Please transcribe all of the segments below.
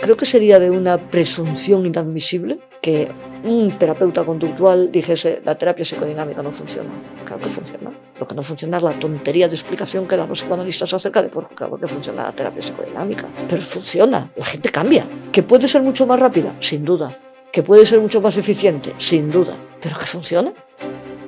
creo que sería de una presunción inadmisible que un terapeuta conductual dijese la terapia psicodinámica no funciona. Claro que funciona. Lo que no funciona es la tontería de explicación que dan los psicoanalistas acerca de por qué claro que funciona la terapia psicodinámica. Pero funciona, la gente cambia. ¿Que puede ser mucho más rápida? Sin duda. ¿Que puede ser mucho más eficiente? Sin duda. ¿Pero que funciona?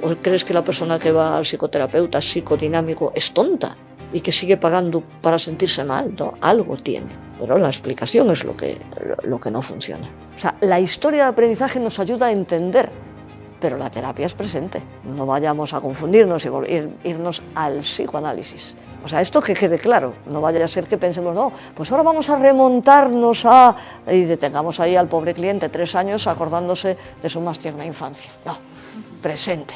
¿O crees que la persona que va al psicoterapeuta psicodinámico es tonta y que sigue pagando para sentirse mal? No, algo tiene. Pero la explicación es lo que no funciona. O sea, la historia de aprendizaje nos ayuda a entender, pero la terapia es presente. No vayamos a confundirnos y irnos al psicoanálisis. O sea, esto que quede claro, no vaya a ser que pensemos, no, pues ahora vamos a remontarnos y detengamos ahí al pobre cliente 3 años acordándose de su más tierna infancia. No, presente.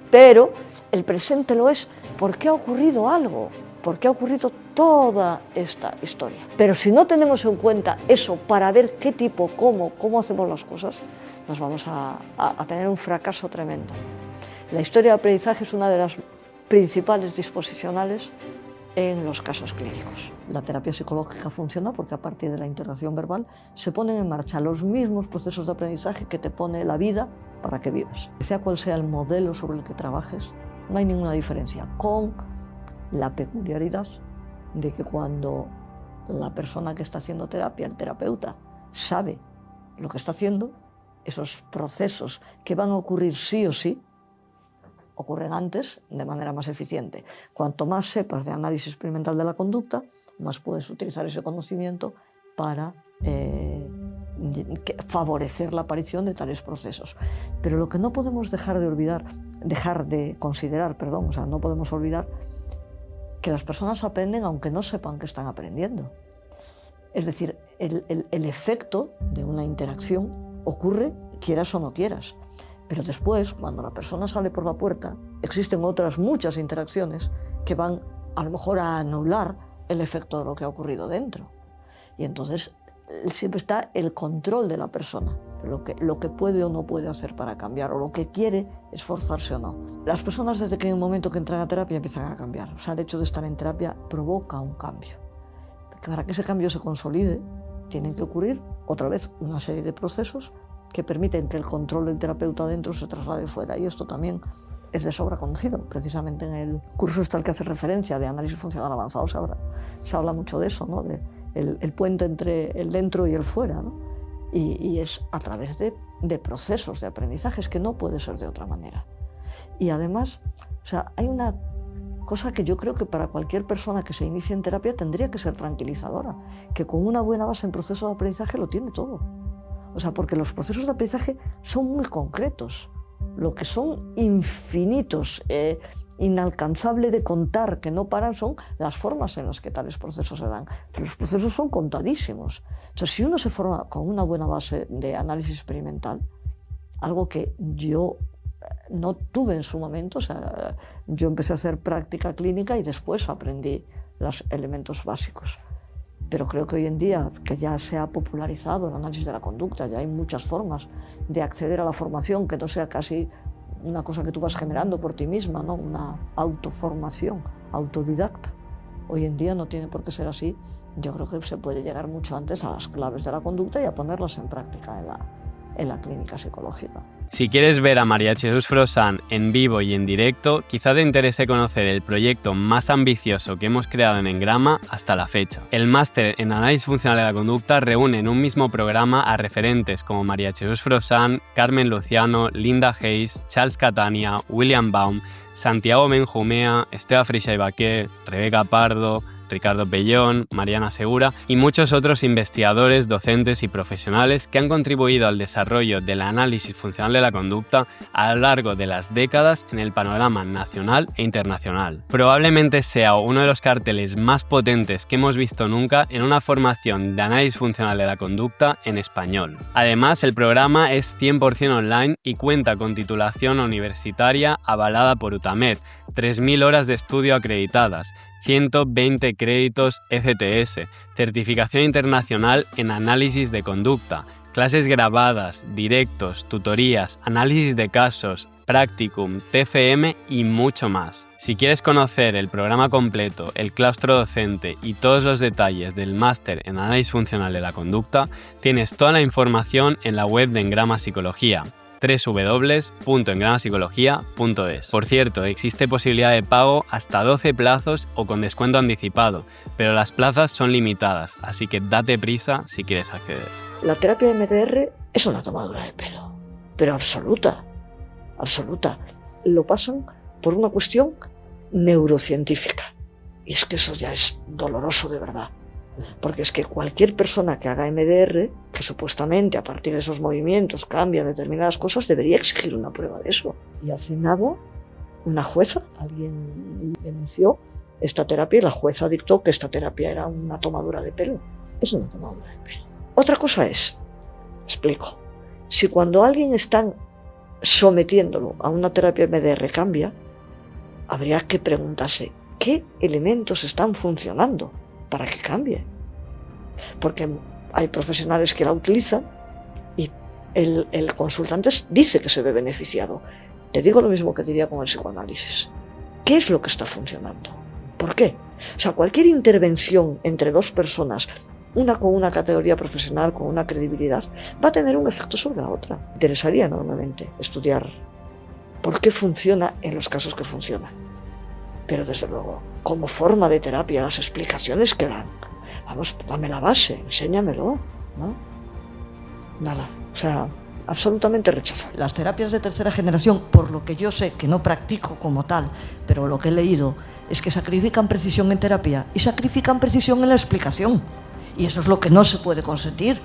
Pero el presente lo es porque ha ocurrido algo, porque ha ocurrido toda esta historia. Pero si no tenemos en cuenta eso para ver qué tipo, cómo hacemos las cosas, nos vamos a tener un fracaso tremendo. La historia de aprendizaje es una de las principales disposicionales en los casos clínicos. La terapia psicológica funciona porque a partir de la interacción verbal se ponen en marcha los mismos procesos de aprendizaje que te pone la vida para que vivas. Sea cual sea el modelo sobre el que trabajes, no hay ninguna diferencia, con la peculiaridad de que cuando la persona que está haciendo terapia, el terapeuta, sabe lo que está haciendo, esos procesos que van a ocurrir sí o sí, ocurren antes de manera más eficiente. Cuanto más sepas de análisis experimental de la conducta, más puedes utilizar ese conocimiento para favorecer la aparición de tales procesos. Pero lo que no podemos dejar de considerar, o sea, no podemos olvidar que las personas aprenden aunque no sepan que están aprendiendo. Es decir, el efecto de una interacción ocurre quieras o no quieras. Pero después, cuando la persona sale por la puerta, existen otras muchas interacciones que van a lo mejor a anular el efecto de lo que ha ocurrido dentro. Y entonces siempre está el control de la persona, lo que puede o no puede hacer para cambiar, o lo que quiere esforzarse o no. Las personas desde que en el momento que entran a terapia empiezan a cambiar. O sea, el hecho de estar en terapia provoca un cambio. Para que ese cambio se consolide, tienen que ocurrir otra vez una serie de procesos que permiten que el control del terapeuta adentro se traslade fuera. Y esto también es de sobra conocido. Precisamente en el curso al que hace referencia de análisis funcional avanzado se habla mucho de eso, ¿no? El puente entre el dentro y el fuera, ¿no? Y es a través de procesos de aprendizajes que no puede ser de otra manera. Y además, o sea, hay una cosa que yo creo que para cualquier persona que se inicie en terapia tendría que ser tranquilizadora, que con una buena base en proceso de aprendizaje lo tiene todo. O sea, porque los procesos de aprendizaje son muy concretos, lo que son infinitos, inalcanzable de contar, que no paran, son las formas en las que tales procesos se dan. Pero los procesos son contadísimos. Entonces, si uno se forma con una buena base de análisis experimental, algo que yo no tuve en su momento, o sea, yo empecé a hacer práctica clínica y después aprendí los elementos básicos. Pero creo que hoy en día, que ya se ha popularizado el análisis de la conducta, ya hay muchas formas de acceder a la formación, que no sea casi una cosa que tú vas generando por ti misma, ¿no? Una autoformación autodidacta. Hoy en día no tiene por qué ser así. Yo creo que se puede llegar mucho antes a las claves de la conducta y a ponerlas en práctica en la clínica psicológica. Si quieres ver a María Jesús Frossán en vivo y en directo, quizá te interese conocer el proyecto más ambicioso que hemos creado en Engrama hasta la fecha. El máster en análisis funcional de la conducta reúne en un mismo programa a referentes como María Jesús Frossán, Carmen Luciano, Linda Hayes, Charles Catania, William Baum, Santiago Benjumea, Esteve Freixas-Baquer, Rebeca Pardo, Ricardo Pellón, Mariana Segura y muchos otros investigadores, docentes y profesionales que han contribuido al desarrollo del análisis funcional de la conducta a lo largo de las décadas en el panorama nacional e internacional. Probablemente sea uno de los carteles más potentes que hemos visto nunca en una formación de análisis funcional de la conducta en español. Además, el programa es 100% online y cuenta con titulación universitaria avalada por UTAMED, 3.000 horas de estudio acreditadas, 120 créditos ECTS, certificación internacional en análisis de conducta, clases grabadas, directos, tutorías, análisis de casos, practicum, TFM y mucho más. Si quieres conocer el programa completo, el claustro docente y todos los detalles del máster en análisis funcional de la conducta, tienes toda la información en la web de Engrama Psicología, www.engramapsicología.es. Por cierto, existe posibilidad de pago hasta 12 plazos o con descuento anticipado, pero las plazas son limitadas, así que date prisa si quieres acceder. La terapia MDR es una tomadura de pelo, pero absoluta. Lo pasan por una cuestión neurocientífica. Y es que eso ya es doloroso de verdad. Porque es que cualquier persona que haga MDR, que supuestamente a partir de esos movimientos cambia determinadas cosas, debería exigir una prueba de eso. Y hace nada, una jueza, alguien denunció esta terapia y la jueza dictó que esta terapia era una tomadura de pelo. Es una tomadura de pelo. Otra cosa es, explico, si cuando alguien está sometiéndolo a una terapia MDR cambia, habría que preguntarse qué elementos están funcionando para que cambie. Porque hay profesionales que la utilizan y el consultante dice que se ve beneficiado. Te digo lo mismo que diría con el psicoanálisis. ¿Qué es lo que está funcionando? ¿Por qué? O sea, cualquier intervención entre dos personas, una con una categoría profesional, con una credibilidad, va a tener un efecto sobre la otra. Me interesaría enormemente estudiar por qué funciona en los casos que funciona. Pero desde luego, como forma de terapia, las explicaciones que dan, vamos, dame la base, enséñamelo, ¿no? Nada, o sea, absolutamente rechazado. Las terapias de tercera generación, por lo que yo sé, que no practico como tal, pero lo que he leído, es que sacrifican precisión en terapia y sacrifican precisión en la explicación. Y eso es lo que no se puede consentir.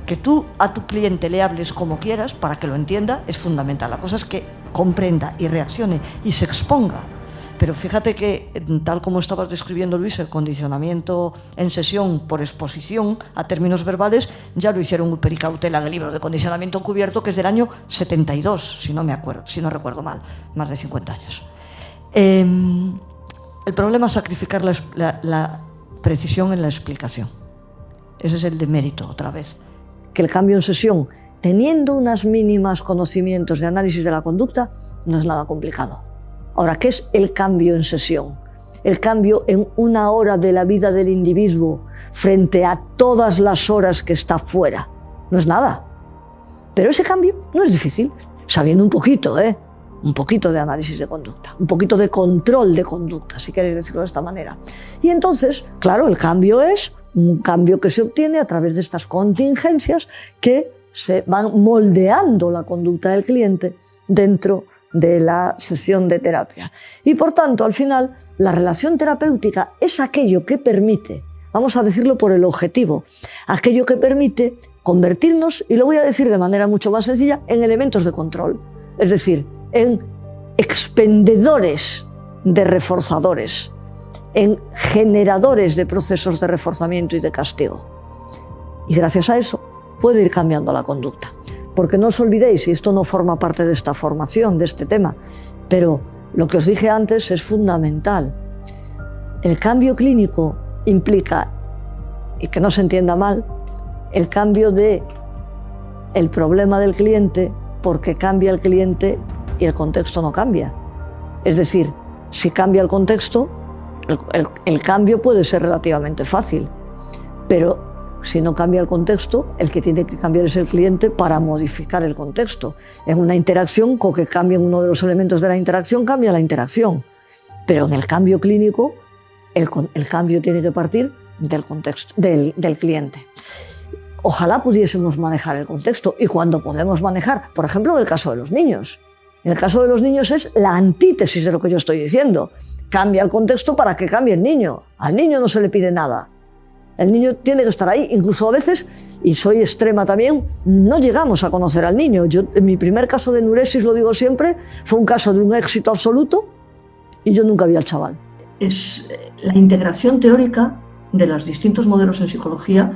Que tú a tu cliente le hables como quieras para que lo entienda es fundamental. La cosa es que comprenda y reaccione y se exponga. Pero fíjate que, tal como estabas describiendo, Luis, el condicionamiento en sesión por exposición a términos verbales, ya lo hicieron Upper y Cautela en el libro de condicionamiento encubierto, que es del año 72, si no recuerdo mal, más de 50 años. El problema es sacrificar la precisión en la explicación. Ese es el demérito, otra vez. Que el cambio en sesión, teniendo unos mínimos conocimientos de análisis de la conducta, no es nada complicado. Ahora, ¿qué es el cambio en sesión? El cambio en una hora de la vida del individuo frente a todas las horas que está fuera. No es nada. Pero ese cambio no es difícil, sabiendo un poquito de análisis de conducta, un poquito de control de conducta, si queréis decirlo de esta manera. Y entonces, claro, el cambio es un cambio que se obtiene a través de estas contingencias que se van moldeando la conducta del cliente dentro de la sesión de terapia. Y por tanto, al final, la relación terapéutica es aquello que permite, vamos a decirlo por el objetivo, aquello que permite convertirnos, y lo voy a decir de manera mucho más sencilla, en elementos de control, es decir, en expendedores de reforzadores, en generadores de procesos de reforzamiento y de castigo. Y gracias a eso puede ir cambiando la conducta. Porque no os olvidéis, y esto no forma parte de esta formación, de este tema, pero lo que os dije antes es fundamental. El cambio clínico implica, y que no se entienda mal, el cambio del problema del cliente porque cambia el cliente y el contexto no cambia. Es decir, si cambia el contexto, el cambio puede ser relativamente fácil, pero si no cambia el contexto, el que tiene que cambiar es el cliente para modificar el contexto. En una interacción, con que cambie uno de los elementos de la interacción, cambia la interacción. Pero en el cambio clínico, el cambio tiene que partir del contexto, del cliente. Ojalá pudiésemos manejar el contexto, y cuando podemos manejar, por ejemplo, en el caso de los niños. En el caso de los niños es la antítesis de lo que yo estoy diciendo. Cambia el contexto para que cambie el niño. Al niño no se le pide nada. El niño tiene que estar ahí, incluso a veces, y soy extrema también, no llegamos a conocer al niño. Yo, en mi primer caso de enuresis, lo digo siempre, fue un caso de un éxito absoluto y yo nunca vi al chaval. Es la integración teórica de los distintos modelos en psicología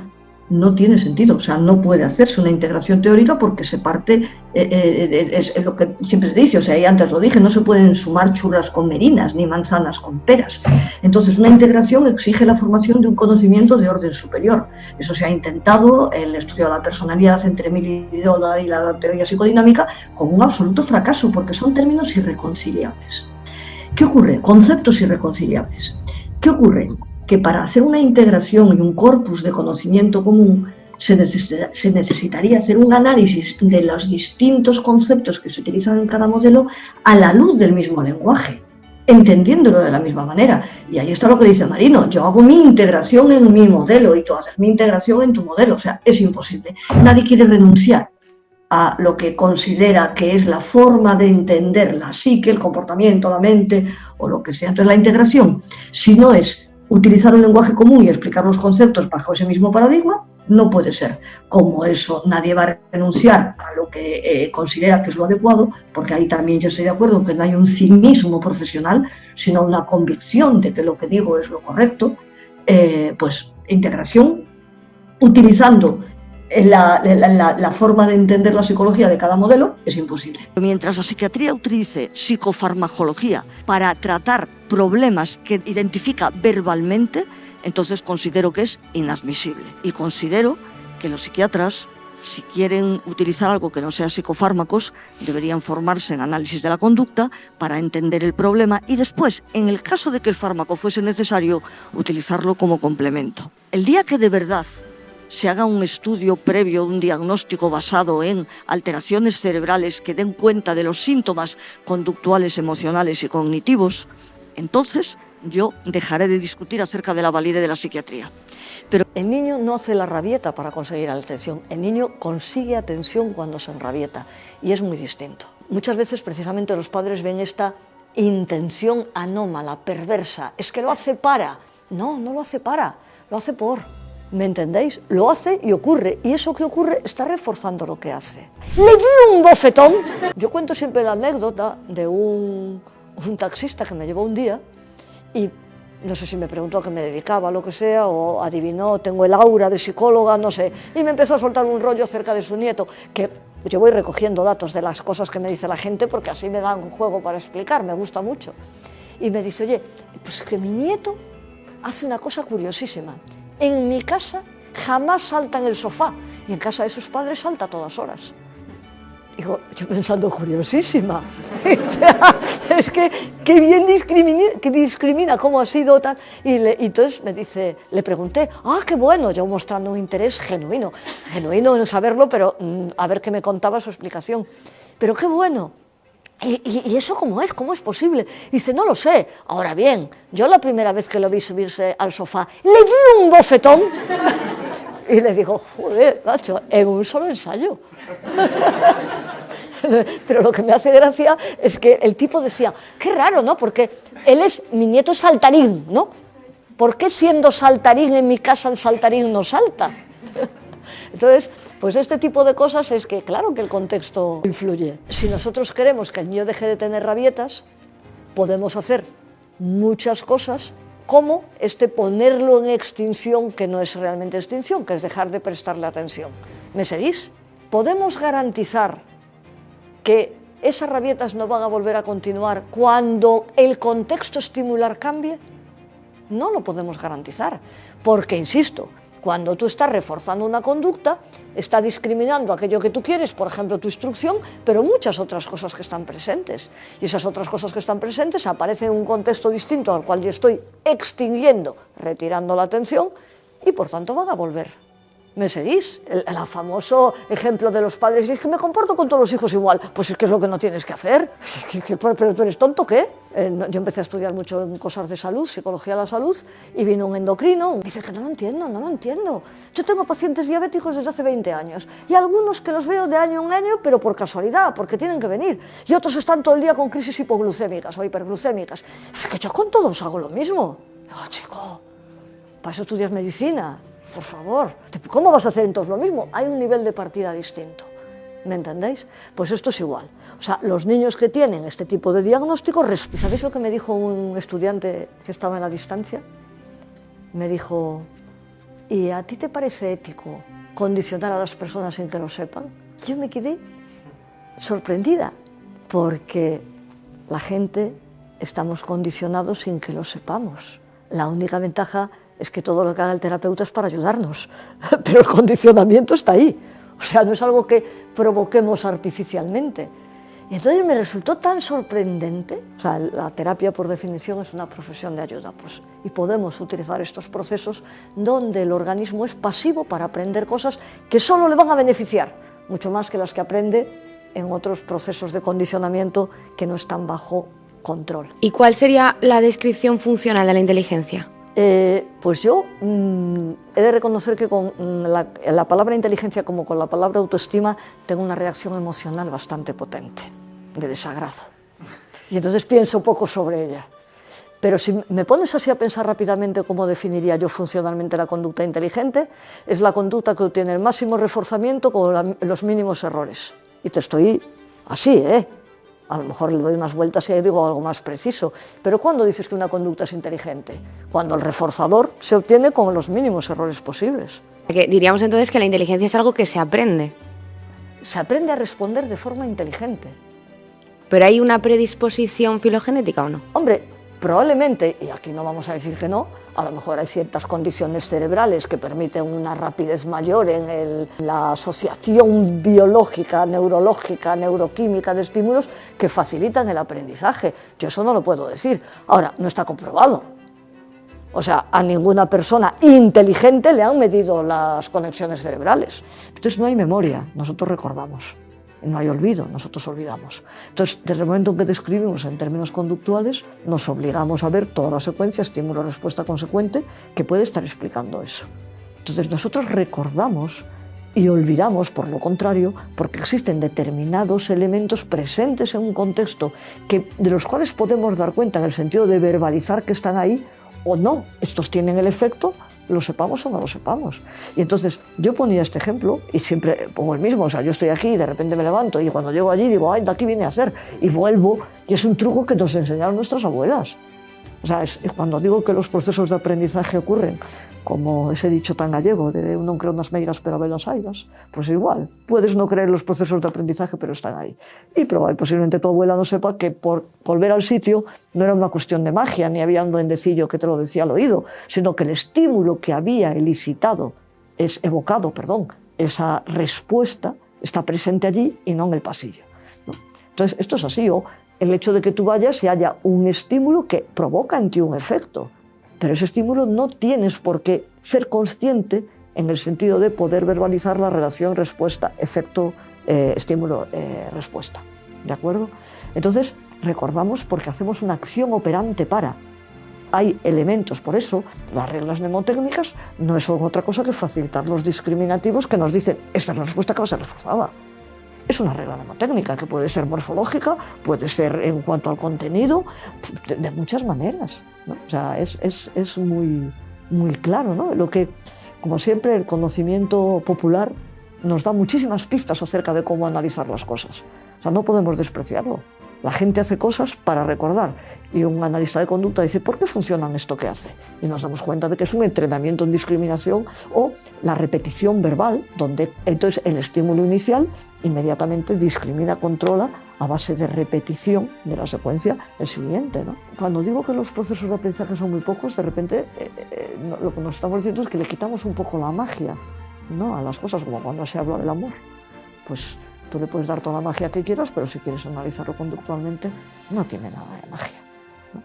no tiene sentido, o sea, no puede hacerse una integración teórica porque se parte, es lo que siempre se dice, o sea, y antes lo dije, no se pueden sumar churras con merinas ni manzanas con peras. Entonces, una integración exige la formación de un conocimiento de orden superior. Eso se ha intentado en el estudio de la personalidad entre Emil Idola y la teoría psicodinámica con un absoluto fracaso porque son términos irreconciliables. ¿Qué ocurre? Conceptos irreconciliables. ¿Qué ocurre? Que para hacer una integración y un corpus de conocimiento común se necesitaría hacer un análisis de los distintos conceptos que se utilizan en cada modelo a la luz del mismo lenguaje, entendiéndolo de la misma manera. Y ahí está lo que dice Marino, yo hago mi integración en mi modelo y tú haces mi integración en tu modelo, o sea, es imposible. Nadie quiere renunciar a lo que considera que es la forma de entender la psique, el comportamiento, la mente o lo que sea. Entonces la integración, si no es utilizar un lenguaje común y explicar los conceptos bajo ese mismo paradigma, no puede ser. Como eso, nadie va a renunciar a lo que considera que es lo adecuado, porque ahí también yo estoy de acuerdo que no hay un cinismo profesional, sino una convicción de que lo que digo es lo correcto. Pues integración, utilizando la forma de entender la psicología de cada modelo, es imposible. Mientras la psiquiatría utilice psicofarmacología para tratar problemas que identifica verbalmente, entonces considero que es inadmisible. Y considero que los psiquiatras, si quieren utilizar algo que no sea psicofármacos, deberían formarse en análisis de la conducta para entender el problema y después, en el caso de que el fármaco fuese necesario, utilizarlo como complemento. El día que de verdad se haga un estudio previo, un diagnóstico basado en alteraciones cerebrales que den cuenta de los síntomas conductuales, emocionales y cognitivos, entonces yo dejaré de discutir acerca de la validez de la psiquiatría. Pero el niño no hace la rabieta para conseguir atención, el niño consigue atención cuando se enrabieta y es muy distinto. Muchas veces precisamente los padres ven esta intención anómala, perversa, es que lo hace para. No, no lo hace para, lo hace por. ¿Me entendéis? Lo hace y ocurre, y eso que ocurre está reforzando lo que hace. ¡Le di un bofetón! Yo cuento siempre la anécdota de un taxista que me llevó un día y no sé si me preguntó a qué me dedicaba, lo que sea, o adivinó, tengo el aura de psicóloga, no sé, y me empezó a soltar un rollo acerca de su nieto, que yo voy recogiendo datos de las cosas que me dice la gente porque así me dan un juego para explicar, me gusta mucho. Y me dice, oye, pues que mi nieto hace una cosa curiosísima. En mi casa jamás salta en el sofá y en casa de sus padres salta a todas horas. Digo, yo pensando, curiosísima. Es que qué bien discrimina cómo ha sido tal. Y entonces me dice, le pregunté, qué bueno, yo mostrando un interés genuino en saberlo, pero a ver qué me contaba su explicación. Pero qué bueno. ¿Y eso cómo es? ¿Cómo es posible? Dice, no lo sé. Ahora bien, yo la primera vez que lo vi subirse al sofá, le di un bofetón. Y le digo, joder, macho, en un solo ensayo. Pero lo que me hace gracia es que el tipo decía, qué raro, ¿no? Porque mi nieto es saltarín, ¿no? ¿Por qué siendo saltarín en mi casa el saltarín no salta? Entonces, pues este tipo de cosas es que, claro que el contexto influye. Si nosotros queremos que el niño deje de tener rabietas, podemos hacer muchas cosas, como ponerlo en extinción, que no es realmente extinción, que es dejar de prestarle atención. ¿Me seguís? ¿Podemos garantizar que esas rabietas no van a volver a continuar cuando el contexto estimular cambie? No lo podemos garantizar, porque, insisto, cuando tú estás reforzando una conducta, está discriminando aquello que tú quieres, por ejemplo, tu instrucción, pero muchas otras cosas que están presentes. Y esas otras cosas que están presentes aparecen en un contexto distinto al cual yo estoy extinguiendo, retirando la atención, y por tanto van a volver. ¿Me seguís? El famoso ejemplo de los padres, es que me comporto con todos los hijos igual. Pues es que es lo que no tienes que hacer. ¿Pero tú eres tonto, qué? Yo empecé a estudiar mucho en cosas de salud, psicología de la salud, y vino un endocrino, y dice que no lo entiendo. Yo tengo pacientes diabéticos desde hace 20 años, y algunos que los veo de año en año, pero por casualidad, porque tienen que venir. Y otros están todo el día con crisis hipoglucémicas o hiperglucémicas. Es que yo con todos hago lo mismo. Digo, chico, para eso estudias medicina. Por favor, ¿cómo vas a hacer entonces lo mismo? Hay un nivel de partida distinto, ¿me entendéis? Pues esto es igual. O sea, los niños que tienen este tipo de diagnóstico, ¿sabéis lo que me dijo un estudiante que estaba en la distancia? Me dijo, ¿y a ti te parece ético condicionar a las personas sin que lo sepan? Yo me quedé sorprendida, porque la gente estamos condicionados sin que lo sepamos. La única ventaja es que todo lo que haga el terapeuta es para ayudarnos, pero el condicionamiento está ahí. O sea, no es algo que provoquemos artificialmente. Y entonces me resultó tan sorprendente. O sea, la terapia, por definición, es una profesión de ayuda, pues, y podemos utilizar estos procesos donde el organismo es pasivo para aprender cosas que solo le van a beneficiar, mucho más que las que aprende en otros procesos de condicionamiento que no están bajo control. ¿Y cuál sería la descripción funcional de la inteligencia? Pues yo he de reconocer que con la palabra inteligencia, como con la palabra autoestima, tengo una reacción emocional bastante potente, de desagrado. Y entonces pienso poco sobre ella. Pero si me pones así a pensar rápidamente cómo definiría yo funcionalmente la conducta inteligente, es la conducta que obtiene el máximo reforzamiento con los mínimos errores. Y te estoy así, a lo mejor le doy más vueltas y ahí digo algo más preciso. Pero ¿cuándo dices que una conducta es inteligente? Cuando el reforzador se obtiene con los mínimos errores posibles. Diríamos entonces que la inteligencia es algo que se aprende. Se aprende a responder de forma inteligente. ¿Pero hay una predisposición filogenética o no? Hombre, probablemente, y aquí no vamos a decir que no, a lo mejor hay ciertas condiciones cerebrales que permiten una rapidez mayor en la asociación biológica, neurológica, neuroquímica de estímulos que facilitan el aprendizaje. Yo eso no lo puedo decir. Ahora, no está comprobado. O sea, a ninguna persona inteligente le han medido las conexiones cerebrales. Entonces no hay memoria, nosotros recordamos. No hay olvido, nosotros olvidamos. Entonces, desde el momento en que describimos en términos conductuales, nos obligamos a ver toda la secuencia, estímulo-respuesta consecuente, que puede estar explicando eso. Entonces, nosotros recordamos y olvidamos, por lo contrario, porque existen determinados elementos presentes en un contexto de los cuales podemos dar cuenta en el sentido de verbalizar que están ahí o no. Estos tienen el efecto, lo sepamos o no lo sepamos. Y entonces yo ponía este ejemplo y siempre pongo el mismo. O sea, yo estoy aquí y de repente me levanto y cuando llego allí digo, ay, de aquí viene a ser, y vuelvo, y es un truco que nos enseñaron nuestras abuelas. O sea, cuando digo que los procesos de aprendizaje ocurren, como ese dicho tan gallego de non creo nas meigas pero velas haigas, pues igual, puedes no creer los procesos de aprendizaje pero están ahí. Y posiblemente tu abuela no sepa que por volver al sitio no era una cuestión de magia, ni había un duendecillo que te lo decía al oído, sino que el estímulo que había evocado, esa respuesta está presente allí y no en el pasillo, ¿no? Entonces, esto es así, o el hecho de que tú vayas y haya un estímulo que provoca en ti un efecto. Pero ese estímulo no tienes por qué ser consciente en el sentido de poder verbalizar la relación respuesta-efecto, estímulo-respuesta. ¿De acuerdo? Entonces, recordamos porque hacemos una acción operante para. Hay elementos, por eso, las reglas mnemotécnicas no son otra cosa que facilitar los discriminativos que nos dicen, esta es la respuesta que va a ser reforzada. Es una regla mnemotécnica que puede ser morfológica, puede ser en cuanto al contenido, de muchas maneras, ¿no? O sea, es muy, muy claro, ¿no? Lo que, como siempre, el conocimiento popular nos da muchísimas pistas acerca de cómo analizar las cosas. O sea, no podemos despreciarlo. La gente hace cosas para recordar y un analista de conducta dice, ¿por qué funcionan esto que hace? Y nos damos cuenta de que es un entrenamiento en discriminación o la repetición verbal, donde entonces el estímulo inicial inmediatamente discrimina, controla a base de repetición de la secuencia el siguiente, ¿no? Cuando digo que los procesos de aprendizaje son muy pocos, de repente lo que nos estamos diciendo es que le quitamos un poco la magia, ¿no?, a las cosas, como cuando se habla del amor. Pues tú le puedes dar toda la magia que quieras, pero si quieres analizarlo conductualmente, no tiene nada de magia, ¿no?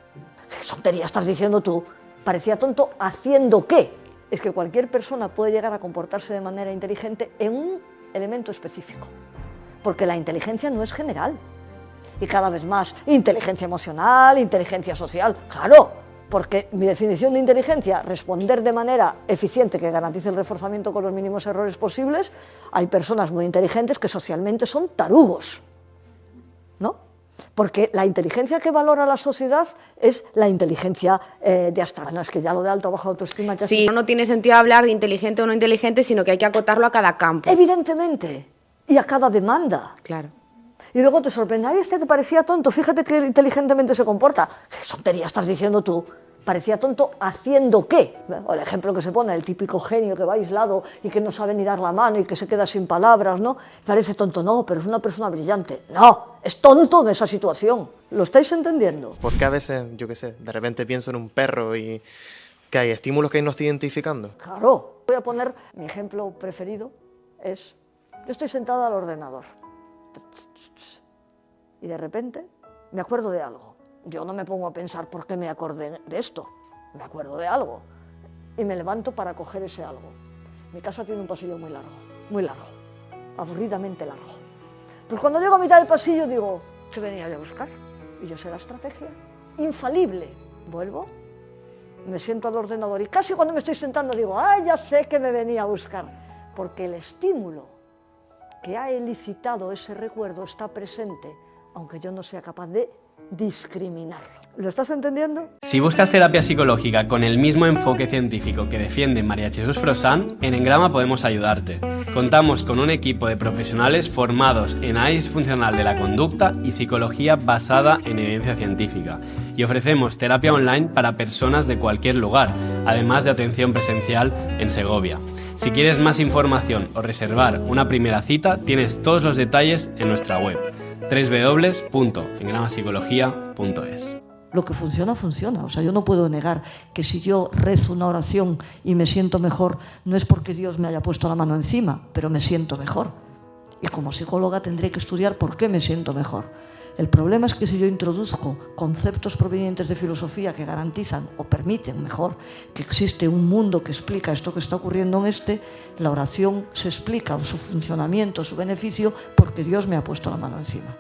¿Qué tontería estás diciendo tú? Parecía tonto haciendo qué. Es que cualquier persona puede llegar a comportarse de manera inteligente en un elemento específico, porque la inteligencia no es general. Y cada vez más, inteligencia emocional, inteligencia social, claro, porque mi definición de inteligencia, responder de manera eficiente que garantice el reforzamiento con los mínimos errores posibles. Hay personas muy inteligentes que socialmente son tarugos, ¿no? Porque la inteligencia que valora la sociedad es la inteligencia de hasta... Bueno, es que ya lo de alta o baja autoestima... Ya sí, no tiene sentido hablar de inteligente o no inteligente, sino que hay que acotarlo a cada campo. Evidentemente, y a cada demanda. Claro. Y luego te sorprende, ay, este te parecía tonto, fíjate que inteligentemente se comporta. ¿Qué tontería estás diciendo tú? Parecía tonto haciendo qué. O el ejemplo que se pone, el típico genio que va aislado y que no sabe ni dar la mano y que se queda sin palabras, ¿no? Parece tonto, no, pero es una persona brillante. No, es tonto en esa situación. ¿Lo estáis entendiendo? Porque a veces, yo qué sé, de repente pienso en un perro y que hay estímulos que no estoy identificando. Claro. Voy a poner mi ejemplo preferido, es, yo estoy sentada al ordenador y de repente me acuerdo de algo. Yo no me pongo a pensar por qué me acordé de esto, me acuerdo de algo y me levanto para coger ese algo. Mi casa tiene un pasillo muy largo, aburridamente largo. Pues cuando llego a mitad del pasillo digo, ¿qué venía yo a buscar? Y yo sé la estrategia, infalible. Vuelvo, me siento al ordenador y casi cuando me estoy sentando digo, ¡ay, ya sé que me venía a buscar! Porque el estímulo que ha elicitado ese recuerdo está presente, aunque yo no sea capaz de discriminarlo. ¿Lo estás entendiendo? Si buscas terapia psicológica con el mismo enfoque científico que defiende María Jesús Frossán, en Engrama podemos ayudarte. Contamos con un equipo de profesionales formados en análisis funcional de la conducta y psicología basada en evidencia científica, y ofrecemos terapia online para personas de cualquier lugar, además de atención presencial en Segovia. Si quieres más información o reservar una primera cita, tienes todos los detalles en nuestra web www.engramapsicología.es. Lo que funciona, funciona. O sea, yo no puedo negar que si yo rezo una oración y me siento mejor, no es porque Dios me haya puesto la mano encima, pero me siento mejor. Y como psicóloga tendré que estudiar por qué me siento mejor. El problema es que si yo introduzco conceptos provenientes de filosofía que garantizan o permiten, mejor, que existe un mundo que explica esto que está ocurriendo en la oración se explica su funcionamiento, su beneficio, porque Dios me ha puesto la mano encima.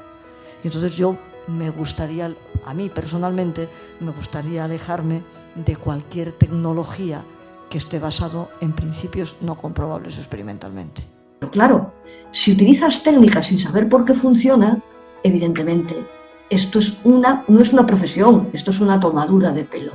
Y entonces me gustaría, a mí personalmente, me gustaría alejarme de cualquier tecnología que esté basado en principios no comprobables experimentalmente. Pero claro, si utilizas técnicas sin saber por qué funciona, evidentemente, esto no es una profesión, esto es una tomadura de pelo.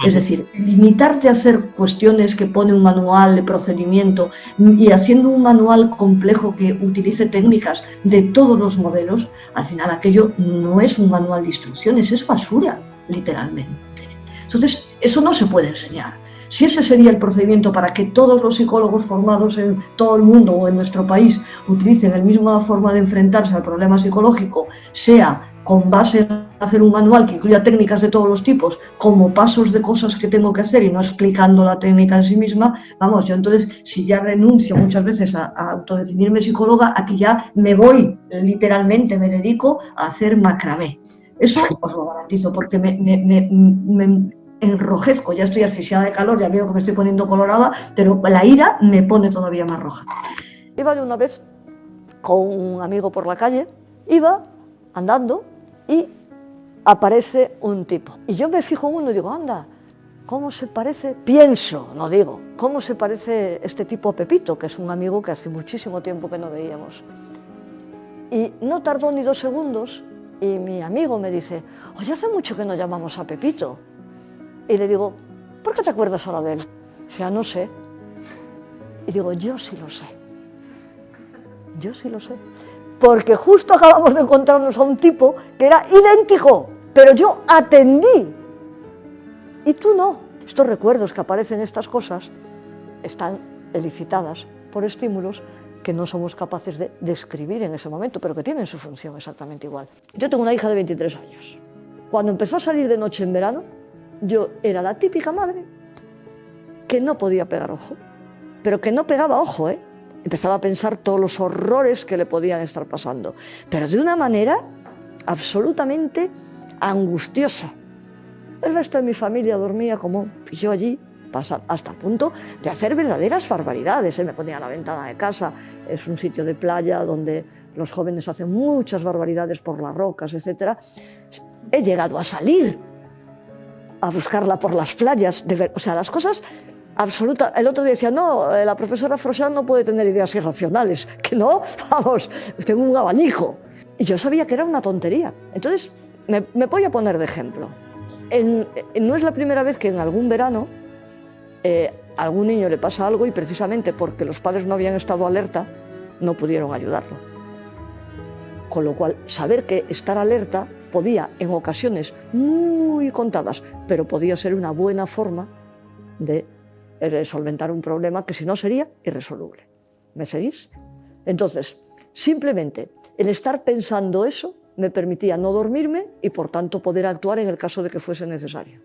Es decir, limitarte a hacer cuestiones que pone un manual de procedimiento y haciendo un manual complejo que utilice técnicas de todos los modelos, al final aquello no es un manual de instrucciones, es basura, literalmente. Entonces, eso no se puede enseñar. Si ese sería el procedimiento para que todos los psicólogos formados en todo el mundo o en nuestro país utilicen la misma forma de enfrentarse al problema psicológico, sea con base en hacer un manual que incluya técnicas de todos los tipos, como pasos de cosas que tengo que hacer y no explicando la técnica en sí misma, vamos, yo entonces, si ya renuncio muchas veces a autodefinirme psicóloga, aquí ya me voy, literalmente me dedico a hacer macramé. Eso os lo garantizo, porque me enrojezco, ya estoy asfixiada de calor, ya veo que me estoy poniendo colorada, pero la ira me pone todavía más roja. Iba yo una vez con un amigo por la calle, iba andando y aparece un tipo. Y yo me fijo en uno y digo, anda, ¿cómo se parece? Pienso, no digo, ¿cómo se parece este tipo a Pepito, que es un amigo que hace muchísimo tiempo que no veíamos? Y no tardó ni 2 segundos y mi amigo me dice, oye, hace mucho que no llamamos a Pepito. Y le digo, ¿por qué te acuerdas ahora de él? O sea, no sé. Y digo, yo sí lo sé. Yo sí lo sé. Porque justo acabamos de encontrarnos a un tipo que era idéntico, pero yo atendí. Y tú no. Estos recuerdos que aparecen, estas cosas, están elicitadas por estímulos que no somos capaces de describir en ese momento, pero que tienen su función exactamente igual. Yo tengo una hija de 23 años. Cuando empezó a salir de noche en verano, yo era la típica madre que no podía pegar ojo, pero que no pegaba ojo, ¿eh? Empezaba a pensar todos los horrores que le podían estar pasando, pero de una manera absolutamente angustiosa. El resto de mi familia dormía como yo allí, hasta el punto de hacer verdaderas barbaridades. Me ponía a la ventana de casa, es un sitio de playa donde los jóvenes hacen muchas barbaridades por las rocas, etc. He llegado a salir a buscarla por las playas, o sea, las cosas absolutas. El otro día decía, no, la profesora Frossán no puede tener ideas irracionales, que no, vamos, tengo un abanico. Y yo sabía que era una tontería. Entonces, me voy a poner de ejemplo. No es la primera vez que en algún verano a algún niño le pasa algo y precisamente porque los padres no habían estado alerta, no pudieron ayudarlo. Con lo cual, saber que estar alerta podía, en ocasiones muy contadas, pero podía ser una buena forma de solventar un problema que si no sería irresoluble. ¿Me seguís? Entonces, simplemente el estar pensando eso me permitía no dormirme y por tanto poder actuar en el caso de que fuese necesario.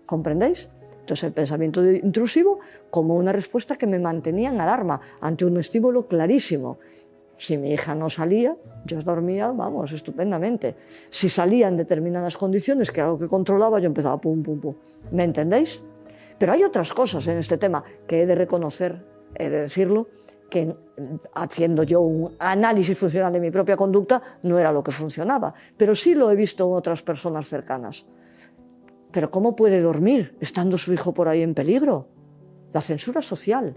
¿Comprendéis? Entonces el pensamiento intrusivo como una respuesta que me mantenía en alarma ante un estímulo clarísimo. Si mi hija no salía, yo dormía, vamos, estupendamente. Si salía en determinadas condiciones, que era algo que controlaba, yo empezaba pum, pum, pum. ¿Me entendéis? Pero hay otras cosas en este tema que he de reconocer, he de decirlo, que haciendo yo un análisis funcional de mi propia conducta no era lo que funcionaba, pero sí lo he visto en otras personas cercanas. Pero ¿cómo puede dormir estando su hijo por ahí en peligro? La censura social.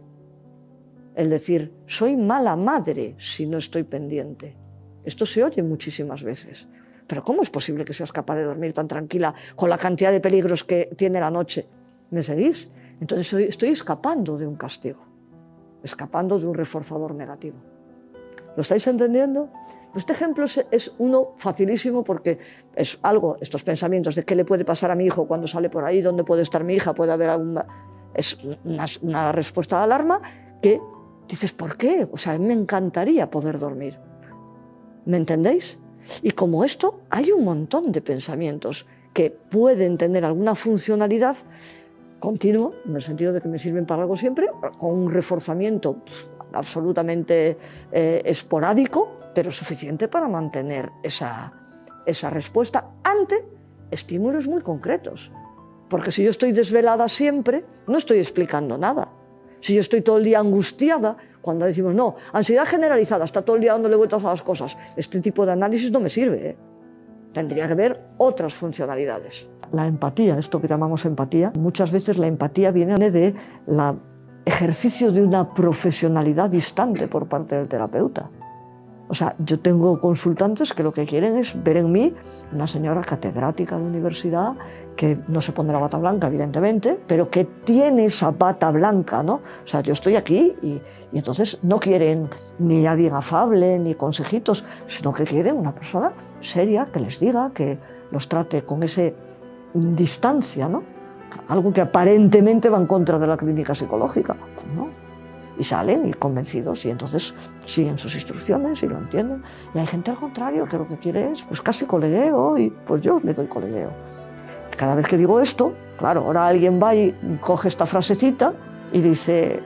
El decir, soy mala madre si no estoy pendiente. Esto se oye muchísimas veces. Pero ¿cómo es posible que seas capaz de dormir tan tranquila con la cantidad de peligros que tiene la noche? ¿Me seguís? Entonces estoy escapando de un castigo, escapando de un reforzador negativo. ¿Lo estáis entendiendo? Este ejemplo es uno facilísimo porque es algo, estos pensamientos de qué le puede pasar a mi hijo cuando sale por ahí, dónde puede estar mi hija, puede haber alguna... Es una respuesta de alarma que dices, ¿por qué? O sea, me encantaría poder dormir. ¿Me entendéis? Y como esto, hay un montón de pensamientos que pueden tener alguna funcionalidad continuo, en el sentido de que me sirven para algo siempre, con un reforzamiento absolutamente esporádico, pero suficiente para mantener esa respuesta ante estímulos muy concretos. Porque si yo estoy desvelada siempre, no estoy explicando nada. Si yo estoy todo el día angustiada, cuando decimos, no, ansiedad generalizada, está todo el día dándole vueltas a las cosas, este tipo de análisis no me sirve, ¿eh? Tendría que ver otras funcionalidades. La empatía, esto que llamamos empatía, muchas veces la empatía viene de la ejercicio de una profesionalidad distante por parte del terapeuta. O sea, yo tengo consultantes que lo que quieren es ver en mí una señora catedrática de universidad que no se pone la bata blanca, evidentemente, pero que tiene esa bata blanca, ¿no? O sea, yo estoy aquí y entonces no quieren ni alguien afable, ni consejitos, sino que quieren una persona seria que les diga, que los trate con esa distancia, ¿no? Algo que aparentemente va en contra de la clínica psicológica, ¿no? Y salen y convencidos y entonces siguen sus instrucciones y lo entienden. Y hay gente al contrario que lo que quiere es pues casi colegueo y pues yo le doy colegueo. Cada vez que digo esto, claro, ahora alguien va y coge esta frasecita y dice,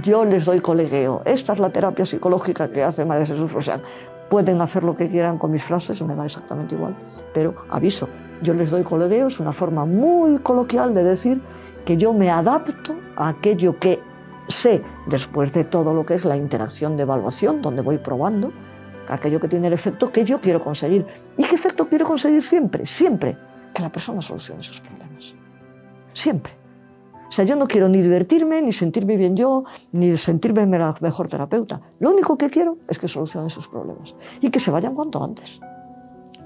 yo les doy colegueo. Esta es la terapia psicológica que hace María Jesús Frosán. Pueden hacer lo que quieran con mis frases, me da exactamente igual, pero aviso, yo les doy colegueo, es una forma muy coloquial de decir que yo me adapto a aquello que sé, después de todo lo que es la interacción de evaluación, donde voy probando, aquello que tiene el efecto que yo quiero conseguir. ¿Y qué efecto quiero conseguir siempre? Siempre. Que la persona solucione sus problemas. Siempre. O sea, yo no quiero ni divertirme, ni sentirme bien yo, ni sentirme la mejor terapeuta. Lo único que quiero es que solucione sus problemas y que se vayan cuanto antes.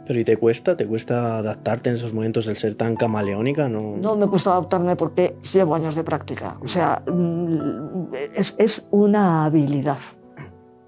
Pero ¿y te cuesta adaptarte en esos momentos del ser tan camaleónica? No me cuesta adaptarme porque llevo años de práctica. O sea, es una habilidad.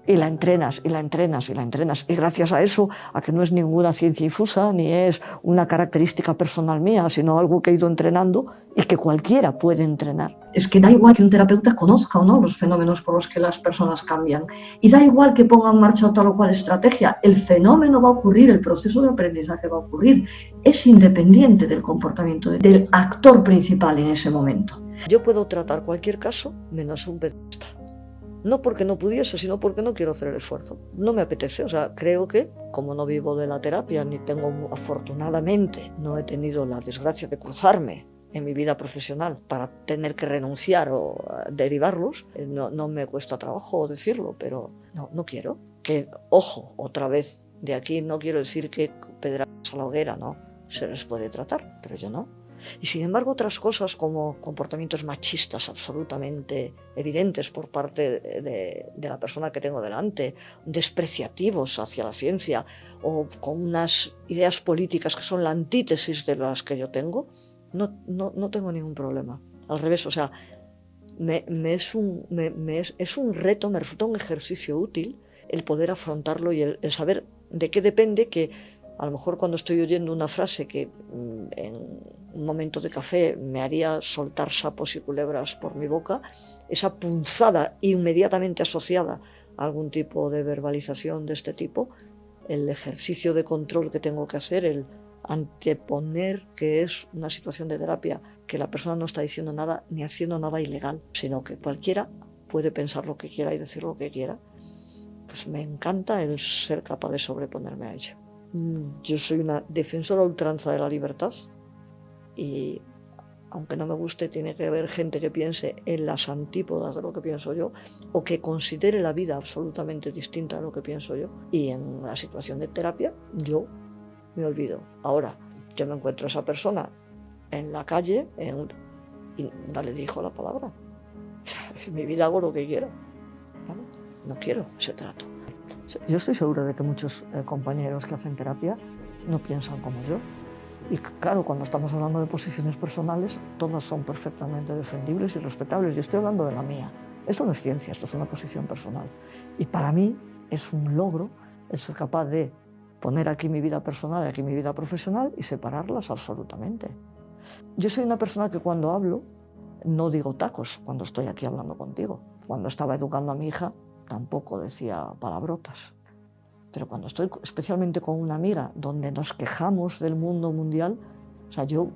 Y la entrenas, y la entrenas, y la entrenas. Y gracias a eso, a que no es ninguna ciencia infusa, ni es una característica personal mía, sino algo que he ido entrenando y que cualquiera puede entrenar. Es que da igual que un terapeuta conozca o no los fenómenos por los que las personas cambian. Y da igual que ponga en marcha tal o cual estrategia. El fenómeno va a ocurrir, el proceso de aprendizaje va a ocurrir. Es independiente del comportamiento del actor principal en ese momento. Yo puedo tratar cualquier caso menos un pedista. No porque no pudiese, sino porque no quiero hacer el esfuerzo. No me apetece, o sea, creo que como no vivo de la terapia, ni tengo, afortunadamente, no he tenido la desgracia de cruzarme en mi vida profesional para tener que renunciar o derivarlos, no me cuesta trabajo decirlo, pero no quiero. Que, ojo, otra vez, de aquí no quiero decir que pedradas a la hoguera, no, se les puede tratar, pero yo no. Y sin embargo otras cosas como comportamientos machistas absolutamente evidentes por parte de la persona que tengo delante, despreciativos hacia la ciencia o con unas ideas políticas que son la antítesis de las que yo tengo, no tengo ningún problema. Al revés, o sea, es un reto, me resulta un ejercicio útil el poder afrontarlo y el saber de qué depende que A lo mejor cuando estoy oyendo una frase que en un momento de café me haría soltar sapos y culebras por mi boca, esa punzada inmediatamente asociada a algún tipo de verbalización de este tipo, el ejercicio de control que tengo que hacer, el anteponer que es una situación de terapia, que la persona no está diciendo nada ni haciendo nada ilegal, sino que cualquiera puede pensar lo que quiera y decir lo que quiera, pues me encanta el ser capaz de sobreponerme a ello. Yo soy una defensora a ultranza de la libertad y aunque no me guste, tiene que haber gente que piense en las antípodas de lo que pienso yo o que considere la vida absolutamente distinta a lo que pienso yo. Y en la situación de terapia, yo me olvido. Ahora, yo me encuentro a esa persona en la calle y no le dirijo la palabra. En mi vida hago lo que quiera. No quiero ese trato. Yo estoy segura de que muchos compañeros que hacen terapia no piensan como yo. Y claro, cuando estamos hablando de posiciones personales, todas son perfectamente defendibles y respetables. Yo estoy hablando de la mía. Esto no es ciencia, esto es una posición personal. Y para mí es un logro el ser capaz de poner aquí mi vida personal y aquí mi vida profesional y separarlas absolutamente. Yo soy una persona que cuando hablo no digo tacos cuando estoy aquí hablando contigo. Cuando estaba educando a mi hija tampoco decía palabrotas. Pero cuando estoy especialmente con una amiga donde nos quejamos del mundo mundial, yo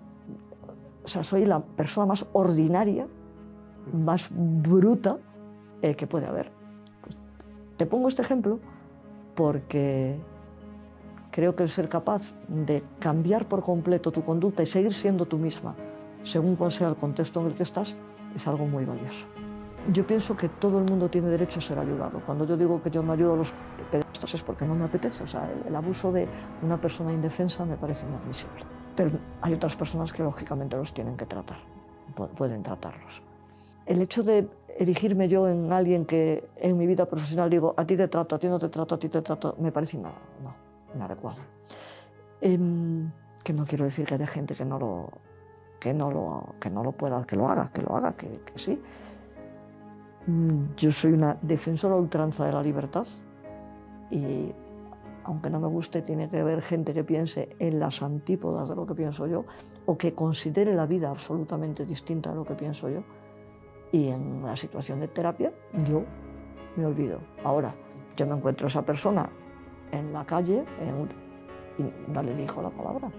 soy la persona más ordinaria, más bruta que puede haber. Pues, te pongo este ejemplo porque creo que el ser capaz de cambiar por completo tu conducta y seguir siendo tú misma, según cuál sea el contexto en el que estás, es algo muy valioso. Yo pienso que todo el mundo tiene derecho a ser ayudado. Cuando yo digo que yo no ayudo a los pedestres es porque no me apetece. El abuso de una persona indefensa me parece inadmisible. Pero hay otras personas que lógicamente los tienen que tratar, pueden tratarlos. El hecho de erigirme yo en alguien que en mi vida profesional digo a ti te trato, a ti no te trato, a ti te trato, me parece inadecuado. Que no quiero decir que haya gente que no lo pueda, que lo haga, que sí. Yo soy una defensora a ultranza de la libertad y aunque no me guste, tiene que haber gente que piense en las antípodas de lo que pienso yo o que considere la vida absolutamente distinta a lo que pienso yo. Y en la situación de terapia, yo me olvido. Ahora, yo me encuentro a esa persona en la calle y no le dirijo la palabra.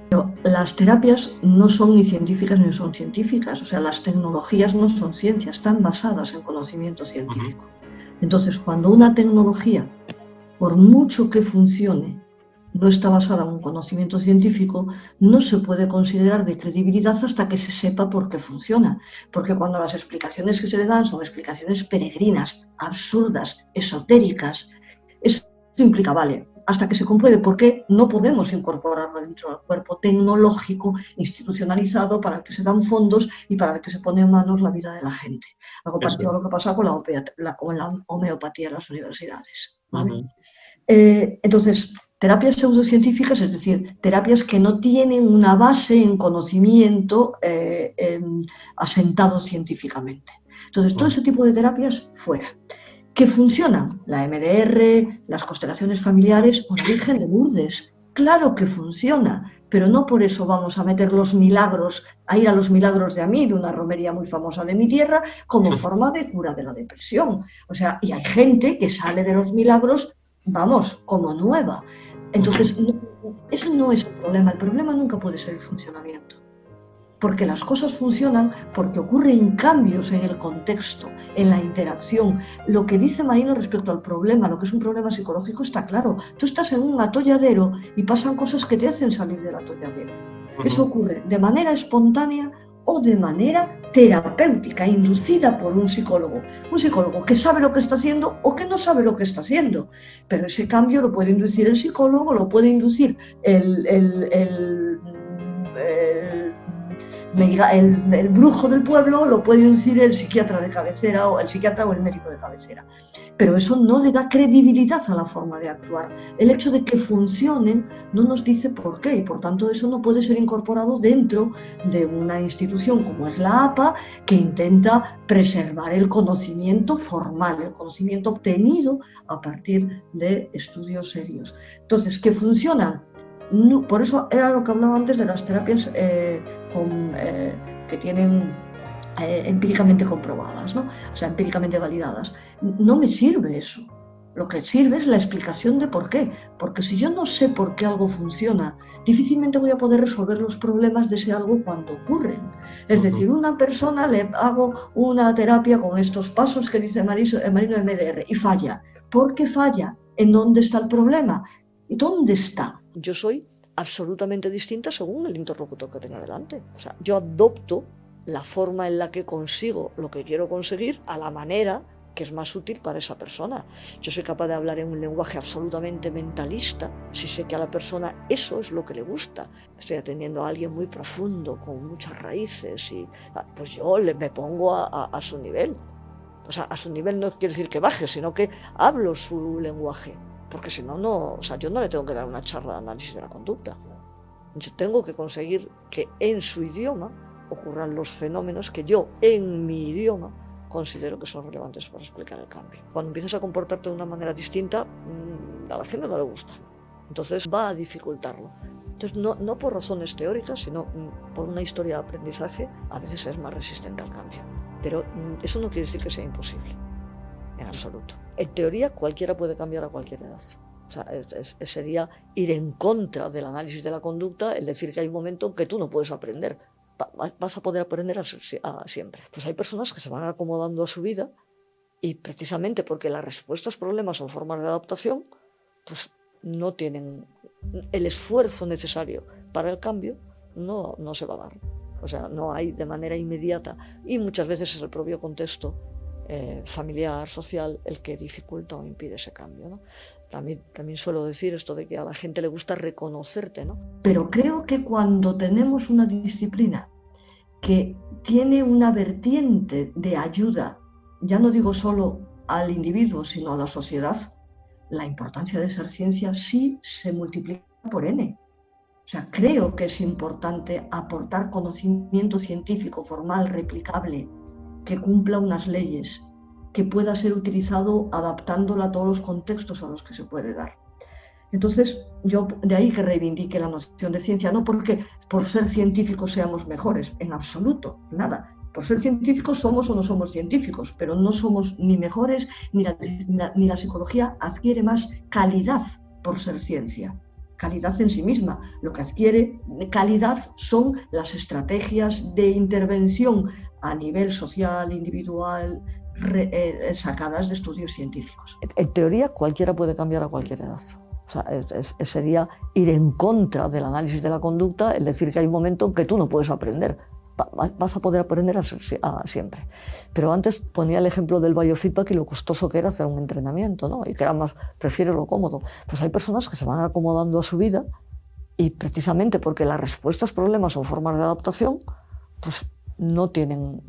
Pero las terapias no son ni científicas ni son científicas, las tecnologías no son ciencia, están basadas en conocimiento científico. Entonces, cuando una tecnología, por mucho que funcione, no está basada en un conocimiento científico, no se puede considerar de credibilidad hasta que se sepa por qué funciona. Porque cuando las explicaciones que se le dan son explicaciones peregrinas, absurdas, esotéricas, eso implica, hasta que se compruebe por qué no podemos incorporarlo dentro del cuerpo tecnológico institucionalizado para el que se dan fondos y para el que se pone en manos la vida de la gente. Algo parecido a lo que pasa con la homeopatía en las universidades. ¿Vale? Entonces, terapias pseudocientíficas, es decir, terapias que no tienen una base en conocimiento asentado científicamente. Entonces, todo ese tipo de terapias, fuera. ¿Que funcionan? La MDR, las constelaciones familiares o la Virgen de Lourdes. Claro que funciona, pero no por eso vamos a meter los milagros, a ir a los milagros de Amil, una romería muy famosa de mi tierra, como forma de cura de la depresión. Y hay gente que sale de los milagros, como nueva. Entonces, eso no es el problema nunca puede ser el funcionamiento. Porque las cosas funcionan porque ocurren cambios en el contexto, en la interacción. Lo que dice Marino respecto al problema, lo que es un problema psicológico, está claro. Tú estás en un atolladero y pasan cosas que te hacen salir del atolladero. Eso ocurre de manera espontánea o de manera terapéutica, inducida por un psicólogo que sabe lo que está haciendo o que no sabe lo que está haciendo. Pero ese cambio lo puede inducir el psicólogo, lo puede inducir el brujo del pueblo, lo puede inducir el psiquiatra de cabecera o el médico de cabecera. Pero eso no le da credibilidad a la forma de actuar. El hecho de que funcionen no nos dice por qué y por tanto eso no puede ser incorporado dentro de una institución como es la APA, que intenta preservar el conocimiento formal, el conocimiento obtenido a partir de estudios serios. Entonces, ¿qué funcionan? No, por eso era lo que hablaba antes de las terapias que tienen empíricamente comprobadas, ¿no? O sea, empíricamente validadas. No me sirve eso. Lo que sirve es la explicación de por qué. Porque si yo no sé por qué algo funciona, difícilmente voy a poder resolver los problemas de ese algo cuando ocurren. Es decir, una persona le hago una terapia con estos pasos que dice Marino MDR y falla. ¿Por qué falla? ¿En dónde está el problema? ¿Y dónde está? Yo soy absolutamente distinta según el interlocutor que tenga delante. O sea, yo adopto la forma en la que consigo lo que quiero conseguir a la manera que es más útil para esa persona. Yo soy capaz de hablar en un lenguaje absolutamente mentalista si sé que a la persona eso es lo que le gusta. Estoy atendiendo a alguien muy profundo, con muchas raíces, y pues yo me pongo a su nivel. O sea, a su nivel no quiere decir que baje, sino que hablo su lenguaje. Porque si no, o sea, yo no le tengo que dar una charla de análisis de la conducta. Yo tengo que conseguir que en su idioma ocurran los fenómenos que yo, en mi idioma, considero que son relevantes para explicar el cambio. Cuando empiezas a comportarte de una manera distinta, a la gente no le gusta. Entonces va a dificultarlo. Entonces, no por razones teóricas, sino por una historia de aprendizaje, a veces es más resistente al cambio. Pero eso no quiere decir que sea imposible, en absoluto. En teoría, cualquiera puede cambiar a cualquier edad. O sea, sería ir en contra del análisis de la conducta el decir que hay un momento en que tú no puedes aprender. Vas a poder aprender siempre. Pues hay personas que se van acomodando a su vida y precisamente porque las respuestas a problemas son formas de adaptación, pues no tienen el esfuerzo necesario para el cambio, no se va a dar. O sea, no hay de manera inmediata y muchas veces es el propio contexto familiar, social, el que dificulta o impide ese cambio, ¿no? También suelo decir esto de que a la gente le gusta reconocerte, ¿no? Pero creo que cuando tenemos una disciplina que tiene una vertiente de ayuda, ya no digo solo al individuo, sino a la sociedad, la importancia de ser ciencia sí se multiplica por N. O sea, creo que es importante aportar conocimiento científico, formal, replicable, que cumpla unas leyes, que pueda ser utilizado adaptándolo a todos los contextos a los que se puede dar. Entonces, yo de ahí que reivindique la noción de ciencia, no porque por ser científicos seamos mejores, en absoluto, nada. Por ser científicos somos o no somos científicos, pero no somos ni mejores, ni la psicología adquiere más calidad por ser ciencia. Calidad en sí misma. Lo que adquiere calidad son las estrategias de intervención a nivel social, individual, sacadas de estudios científicos. En teoría, cualquiera puede cambiar a cualquier edad. O sea, sería ir en contra del análisis de la conducta el decir que hay un momento en que tú no puedes aprender. Vas a poder aprender siempre. Pero antes ponía el ejemplo del biofeedback y lo costoso que era hacer un entrenamiento, ¿no? Y que era más, prefiero lo cómodo. Pues hay personas que se van acomodando a su vida y precisamente porque las respuestas a problemas son formas de adaptación, pues no tienen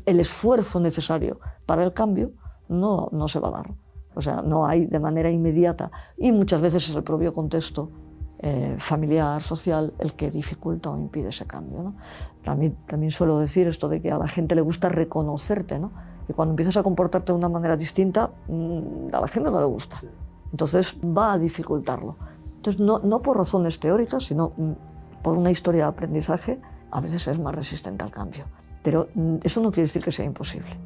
el esfuerzo necesario para el cambio, no se va a dar. O sea, no hay de manera inmediata y muchas veces es el propio contexto familiar, social, el que dificulta o impide ese cambio, ¿no? También suelo decir esto de que a la gente le gusta reconocerte, ¿no? Y cuando empiezas a comportarte de una manera distinta, a la gente no le gusta. Entonces va a dificultarlo. Entonces no por razones teóricas, sino por una historia de aprendizaje, a veces es más resistente al cambio. Pero eso no quiere decir que sea imposible,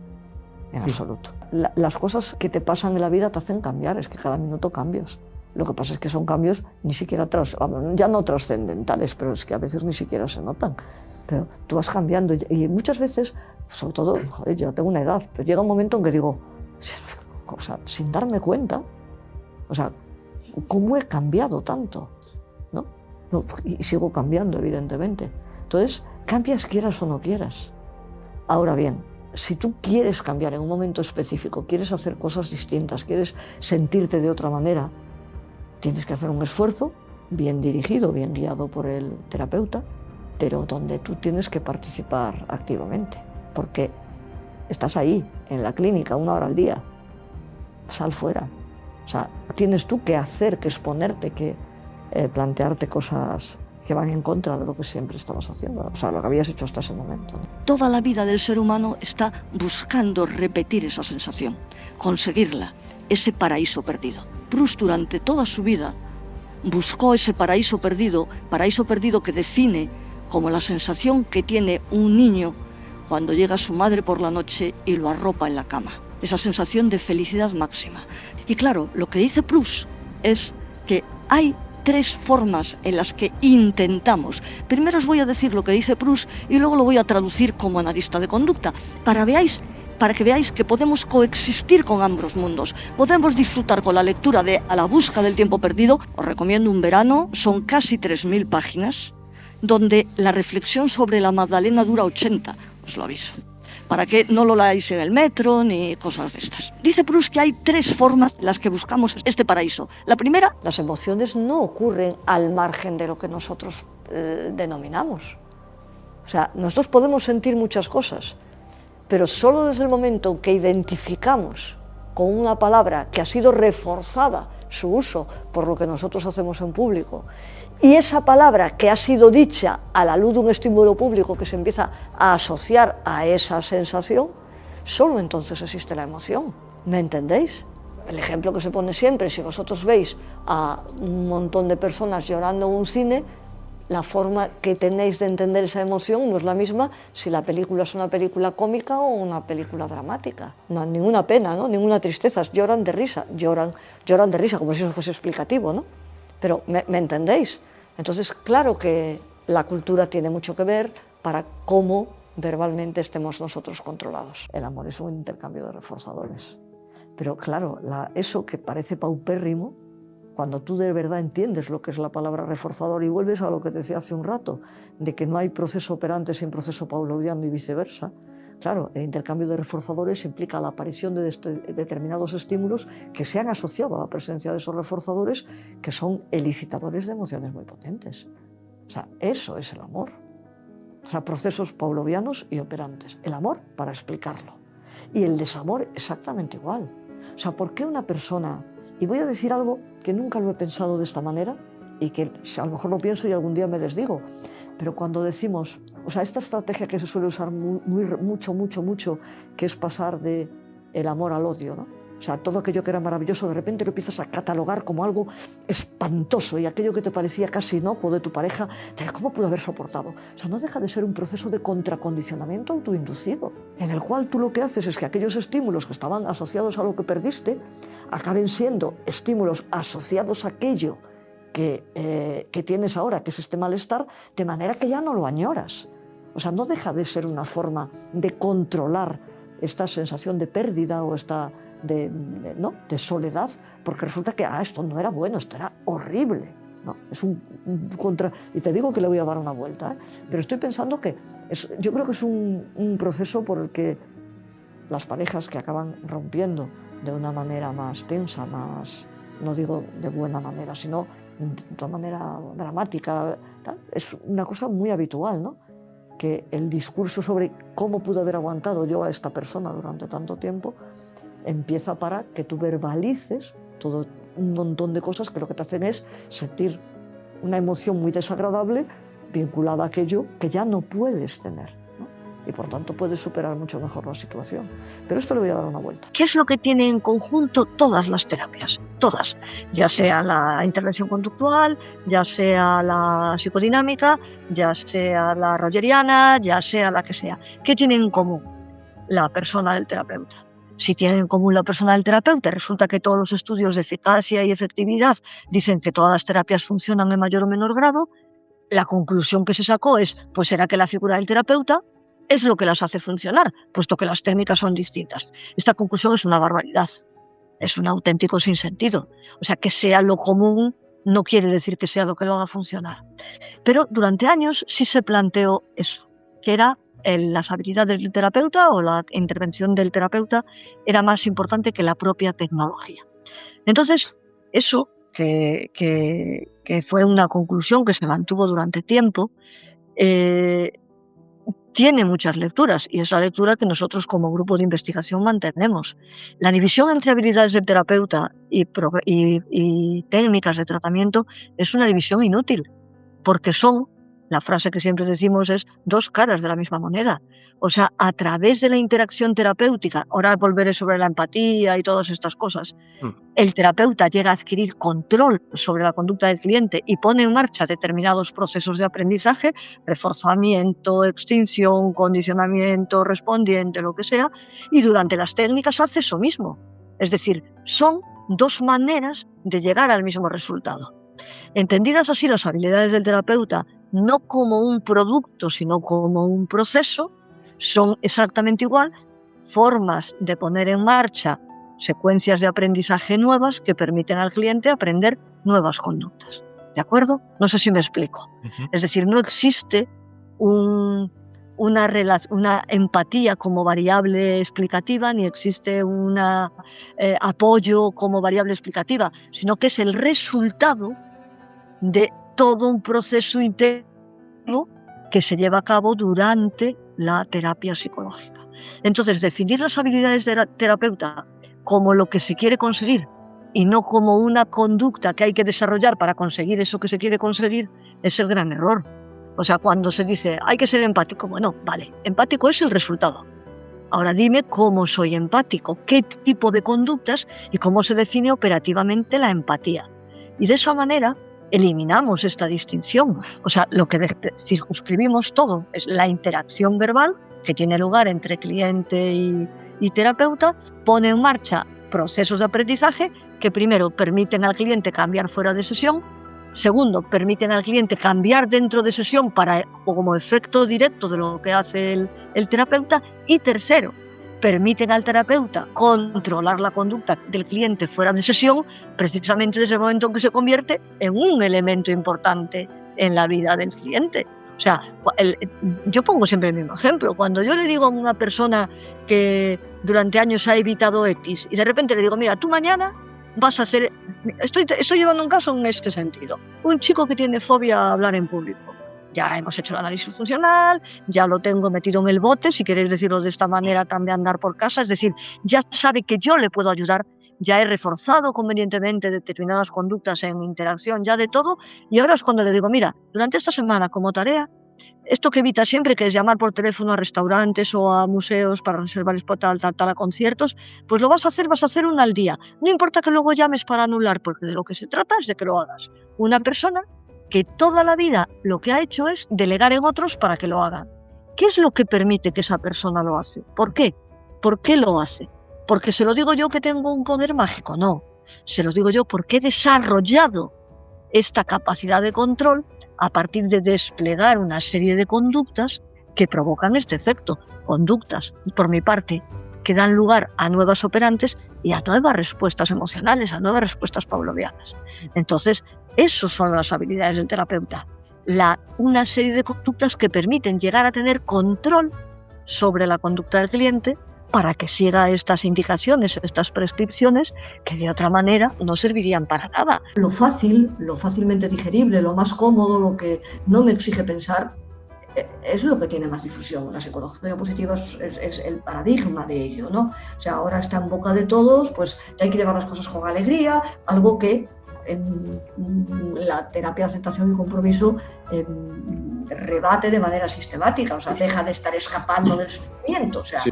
en absoluto. Las cosas que te pasan en la vida te hacen cambiar, es que cada minuto cambias. Lo que pasa es que son cambios ni siquiera, ya no trascendentales, pero es que a veces ni siquiera se notan. Pero tú vas cambiando y muchas veces, sobre todo, joder, yo tengo una edad, pero llega un momento en que digo, o sea, sin darme cuenta, o sea, ¿cómo he cambiado tanto? ¿No? Y sigo cambiando, evidentemente. Entonces, cambias quieras o no quieras. Ahora bien, si tú quieres cambiar en un momento específico, quieres hacer cosas distintas, quieres sentirte de otra manera, tienes que hacer un esfuerzo bien dirigido, bien guiado por el terapeuta, pero donde tú tienes que participar activamente, porque estás ahí, en la clínica, 1 hora al día. Sal fuera. O sea, tienes tú que hacer, que exponerte, que plantearte cosas que van en contra de lo que siempre estabas haciendo, o sea, lo que habías hecho hasta ese momento, ¿no? Toda la vida del ser humano está buscando repetir esa sensación, conseguirla, ese paraíso perdido. Proust durante toda su vida buscó ese paraíso perdido que define como la sensación que tiene un niño cuando llega su madre por la noche y lo arropa en la cama. Esa sensación de felicidad máxima. Y claro, lo que dice Proust es que hay 3 formas en las que intentamos. Primero os voy a decir lo que dice Proust y luego lo voy a traducir como analista de conducta, para que veáis que podemos coexistir con ambos mundos. Podemos disfrutar con la lectura de A la busca del tiempo perdido. Os recomiendo un verano, son casi 3000 páginas, donde la reflexión sobre la Magdalena dura 80, os lo aviso, para que no lo leáis en el metro ni cosas de estas. Dice Proust que hay 3 formas en las que buscamos este paraíso. La primera, las emociones no ocurren al margen de lo que nosotros denominamos. O sea, nosotros podemos sentir muchas cosas, pero solo desde el momento que identificamos con una palabra que ha sido reforzada su uso por lo que nosotros hacemos en público, y esa palabra que ha sido dicha a la luz de un estímulo público que se empieza a asociar a esa sensación, solo entonces existe la emoción. ¿Me entendéis? El ejemplo que se pone siempre, si vosotros veis a un montón de personas llorando en un cine, la forma que tenéis de entender esa emoción no es la misma si la película es una película cómica o una película dramática. No hay ninguna pena, ¿no? Ninguna tristeza, lloran de risa, lloran de risa, como si eso fuese explicativo, ¿no? Pero ¿me entendéis? Entonces, claro que la cultura tiene mucho que ver para cómo verbalmente estemos nosotros controlados. El amor es un intercambio de reforzadores. Pero claro, eso que parece paupérrimo, cuando tú de verdad entiendes lo que es la palabra reforzador y vuelves a lo que te decía hace un rato, de que no hay proceso operante sin proceso pavloviano y viceversa, claro, el intercambio de reforzadores implica la aparición de determinados estímulos que se han asociado a la presencia de esos reforzadores, que son elicitadores de emociones muy potentes. O sea, eso es el amor. O sea, procesos pavlovianos y operantes. El amor para explicarlo. Y el desamor exactamente igual. O sea, ¿por qué una persona... Y voy a decir algo que nunca lo he pensado de esta manera y que a lo mejor lo pienso y algún día me desdigo, pero cuando decimos, o sea, esta estrategia que se suele usar mucho, que es pasar del amor al odio, ¿no? O sea, todo aquello que era maravilloso de repente lo empiezas a catalogar como algo espantoso y aquello que te parecía casi inocuo de tu pareja, ¿cómo pudo haber soportado? O sea, no deja de ser un proceso de contracondicionamiento autoinducido, en el cual tú lo que haces es que aquellos estímulos que estaban asociados a lo que perdiste acaben siendo estímulos asociados a aquello que tienes ahora, que es este malestar, de manera que ya no lo añoras. O sea, no deja de ser una forma de controlar esta sensación de pérdida o esta de soledad, porque resulta que esto no era bueno, esto era horrible, ¿no? Es un contra... Y te digo que le voy a dar una vuelta, pero estoy pensando que yo creo que es un proceso por el que las parejas que acaban rompiendo de una manera más tensa, más, no digo de buena manera, sino de una manera dramática, es una cosa muy habitual, ¿no? Que el discurso sobre cómo pude haber aguantado yo a esta persona durante tanto tiempo empieza para que tú verbalices todo un montón de cosas que lo que te hacen es sentir una emoción muy desagradable vinculada a aquello que ya no puedes tener, ¿no? Y por tanto puedes superar mucho mejor la situación. Pero esto le voy a dar una vuelta. ¿Qué es lo que tienen en conjunto todas las terapias? Todas, ya sea la intervención conductual, ya sea la psicodinámica, ya sea la rogeriana, ya sea la que sea. ¿Qué tienen en común la persona del terapeuta? Si tienen en común la persona del terapeuta, resulta que todos los estudios de eficacia y efectividad dicen que todas las terapias funcionan en mayor o menor grado, la conclusión que se sacó es, pues será que la figura del terapeuta es lo que las hace funcionar, puesto que las técnicas son distintas. Esta conclusión es una barbaridad, es un auténtico sinsentido. O sea, que sea lo común no quiere decir que sea lo que lo haga funcionar. Pero durante años sí se planteó eso, que era las habilidades del terapeuta o la intervención del terapeuta era más importante que la propia tecnología. Entonces, eso, que fue una conclusión que se mantuvo durante tiempo, tiene muchas lecturas y es la lectura que nosotros como grupo de investigación mantenemos. La división entre habilidades del terapeuta y técnicas de tratamiento es una división inútil, porque son La frase que siempre decimos es dos caras de la misma moneda. O sea, a través de la interacción terapéutica, ahora volveré sobre la empatía y todas estas cosas, el terapeuta llega a adquirir control sobre la conducta del cliente y pone en marcha determinados procesos de aprendizaje, reforzamiento, extinción, condicionamiento, respondiente, lo que sea, y durante las técnicas hace eso mismo. Es decir, son dos maneras de llegar al mismo resultado. Entendidas así las habilidades del terapeuta, no como un producto, sino como un proceso, son exactamente igual formas de poner en marcha secuencias de aprendizaje nuevas que permiten al cliente aprender nuevas conductas. ¿De acuerdo? No sé si me explico. Es decir, no existe una empatía como variable explicativa, ni existe un apoyo como variable explicativa, sino que es el resultado de todo un proceso interno que se lleva a cabo durante la terapia psicológica. Entonces, definir las habilidades del terapeuta como lo que se quiere conseguir y no como una conducta que hay que desarrollar para conseguir eso que se quiere conseguir es el gran error. O sea, cuando se dice hay que ser empático, bueno, vale, empático es el resultado. Ahora dime cómo soy empático, qué tipo de conductas y cómo se define operativamente la empatía. Y de esa manera eliminamos esta distinción. O sea, lo que circunscribimos todo es la interacción verbal que tiene lugar entre cliente y terapeuta, pone en marcha procesos de aprendizaje que primero permiten al cliente cambiar fuera de sesión, segundo, permiten al cliente cambiar dentro de sesión como efecto directo de lo que hace el terapeuta, y tercero, permiten al terapeuta controlar la conducta del cliente fuera de sesión, precisamente desde el momento en que se convierte en un elemento importante en la vida del cliente. O sea, yo pongo siempre el mismo ejemplo. Cuando yo le digo a una persona que durante años ha evitado X y de repente le digo, mira, tú mañana vas a hacer... Estoy llevando un caso en este sentido. Un chico que tiene fobia a hablar en público. Ya hemos hecho el análisis funcional, ya lo tengo metido en el bote, si queréis decirlo de esta manera, también andar por casa. Es decir, ya sabe que yo le puedo ayudar, ya he reforzado convenientemente determinadas conductas en interacción, ya de todo. Y ahora es cuando le digo, mira, durante esta semana como tarea, esto que evita siempre, que es llamar por teléfono a restaurantes o a museos para reservar tal, a conciertos, pues lo vas a hacer una al día. No importa que luego llames para anular, porque de lo que se trata es de que lo hagas. Una persona que toda la vida lo que ha hecho es delegar en otros para que lo hagan. ¿Qué es lo que permite que esa persona lo hace? ¿Por qué? ¿Por qué lo hace? ¿Porque se lo digo yo que tengo un poder mágico? No. Se lo digo yo porque he desarrollado esta capacidad de control a partir de desplegar una serie de conductas que provocan este efecto. Conductas, por mi parte, que dan lugar a nuevas operantes y a nuevas respuestas emocionales, a nuevas respuestas pavlovianas. Entonces, esas son las habilidades del terapeuta. Una serie de conductas que permiten llegar a tener control sobre la conducta del cliente para que siga estas indicaciones, estas prescripciones, que de otra manera no servirían para nada. Lo fácil, lo fácilmente digerible, lo más cómodo, lo que no me exige pensar, es lo que tiene más difusión. La psicología positiva es el paradigma de ello, ¿no? O sea, ahora está en boca de todos, pues hay que llevar las cosas con alegría, algo que en la terapia de aceptación y compromiso rebate de manera sistemática. O sea, deja de estar escapando del sufrimiento. O sea, no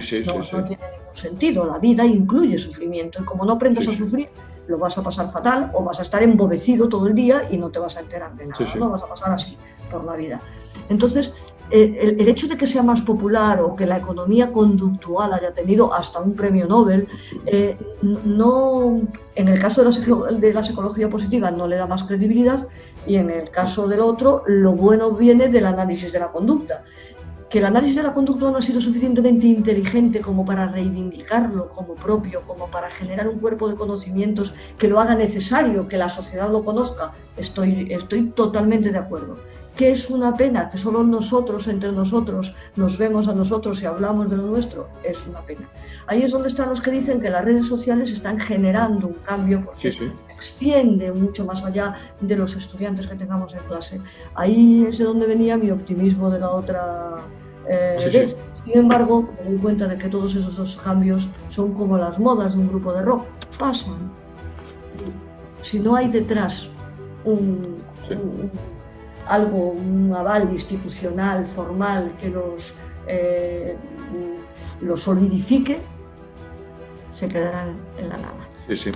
tiene ningún sentido. La vida incluye sufrimiento y como no aprendas a sufrir, lo vas a pasar fatal o vas a estar embobecido todo el día y no te vas a enterar de nada, ¿no? Vas a pasar así por la vida. Entonces, el hecho de que sea más popular o que la economía conductual haya tenido hasta un premio Nobel, no, en el caso de la psicología positiva no le da más credibilidad, y en el caso del otro, lo bueno viene del análisis de la conducta. Que el análisis de la conducta no ha sido suficientemente inteligente como para reivindicarlo como propio, como para generar un cuerpo de conocimientos que lo haga necesario, que la sociedad lo conozca, estoy totalmente de acuerdo. Que es una pena que solo nosotros, entre nosotros, nos vemos a nosotros y hablamos de lo nuestro, es una pena. Ahí es donde están los que dicen que las redes sociales están generando un cambio porque se extiende mucho más allá de los estudiantes que tengamos en clase. Ahí es de donde venía mi optimismo de la otra vez. Sin embargo, me doy cuenta de que todos esos dos cambios son como las modas de un grupo de rock, pasan. Si no hay detrás algo, un aval institucional, formal, que los solidifique, se quedarán en la nada. Sí, sí.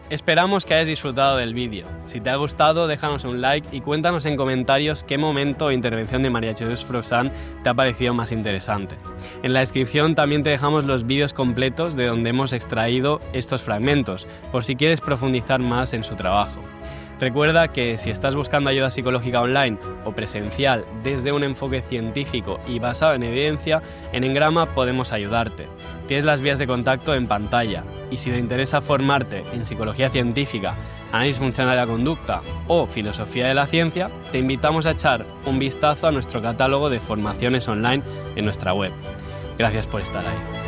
Esperamos que hayas disfrutado del vídeo. Si te ha gustado, déjanos un like y cuéntanos en comentarios qué momento o intervención de María Jesús Frossán te ha parecido más interesante. En la descripción también te dejamos los vídeos completos de donde hemos extraído estos fragmentos, por si quieres profundizar más en su trabajo. Recuerda que si estás buscando ayuda psicológica online o presencial desde un enfoque científico y basado en evidencia, en Engrama podemos ayudarte. Tienes las vías de contacto en pantalla y si te interesa formarte en psicología científica, análisis funcional de la conducta o filosofía de la ciencia, te invitamos a echar un vistazo a nuestro catálogo de formaciones online en nuestra web. Gracias por estar ahí.